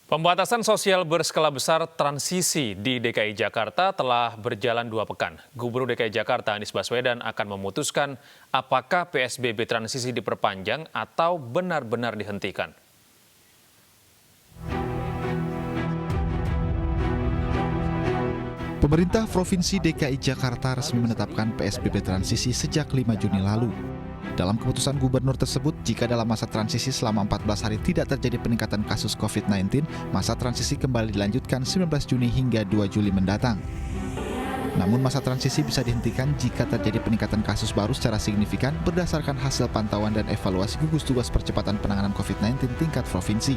Pembatasan sosial berskala besar transisi di DKI Jakarta telah berjalan 2 pekan. Gubernur DKI Jakarta Anies Baswedan akan memutuskan apakah PSBB transisi diperpanjang atau benar-benar dihentikan. Pemerintah Provinsi DKI Jakarta resmi menetapkan PSBB transisi sejak 5 Juni lalu. Dalam keputusan gubernur tersebut, jika dalam masa transisi selama 14 hari tidak terjadi peningkatan kasus COVID-19, masa transisi kembali dilanjutkan 19 Juni hingga 2 Juli mendatang. Namun masa transisi bisa dihentikan jika terjadi peningkatan kasus baru secara signifikan berdasarkan hasil pantauan dan evaluasi gugus tugas percepatan penanganan COVID-19 tingkat provinsi.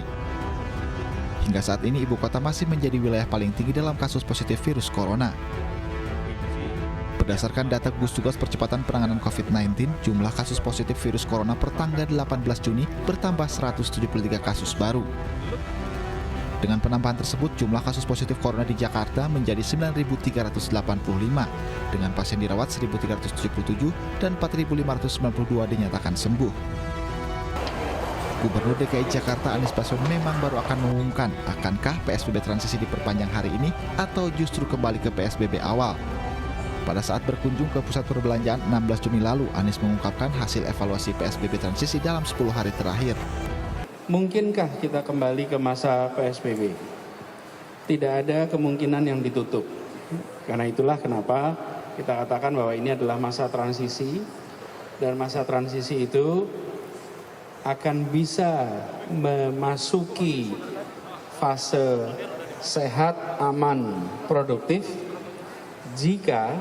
Hingga saat ini, ibu kota masih menjadi wilayah paling tinggi dalam kasus positif virus corona. Berdasarkan data gugus tugas percepatan penanganan COVID-19, jumlah kasus positif virus corona per tanggal 18 Juni bertambah 173 kasus baru. Dengan penambahan tersebut, jumlah kasus positif corona di Jakarta menjadi 9.385, dengan pasien dirawat 1.377 dan 4.592 dinyatakan sembuh. Gubernur DKI Jakarta Anies Baswedan memang baru akan mengumumkan akankah PSBB transisi diperpanjang hari ini atau justru kembali ke PSBB awal. Pada saat berkunjung ke pusat perbelanjaan 16 Juni lalu, Anies mengungkapkan hasil evaluasi PSBB transisi dalam 10 hari terakhir. Mungkinkah kita kembali ke masa PSBB? Tidak ada kemungkinan yang ditutup. Karena itulah kenapa kita katakan bahwa ini adalah masa transisi, dan masa transisi itu akan bisa memasuki fase sehat, aman, produktif jika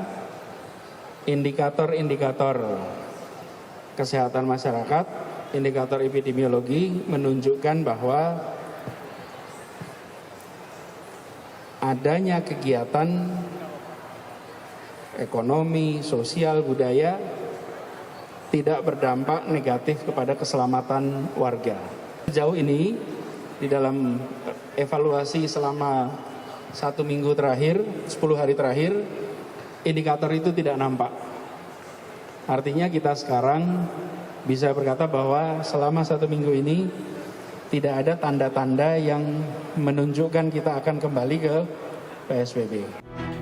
indikator-indikator kesehatan masyarakat, indikator epidemiologi menunjukkan bahwa adanya kegiatan ekonomi, sosial, budaya tidak berdampak negatif kepada keselamatan warga. Sejauh ini, di dalam evaluasi selama 1 minggu terakhir, 10 hari terakhir, indikator itu tidak nampak. Artinya kita sekarang bisa berkata bahwa selama 1 minggu ini tidak ada tanda-tanda yang menunjukkan kita akan kembali ke PSBB.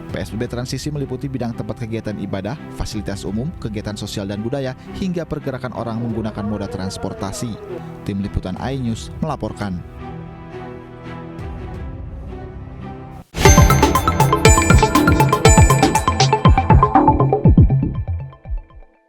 PSBB transisi meliputi bidang tempat kegiatan ibadah, fasilitas umum, kegiatan sosial dan budaya, hingga pergerakan orang menggunakan moda transportasi. Tim Liputan iNews melaporkan.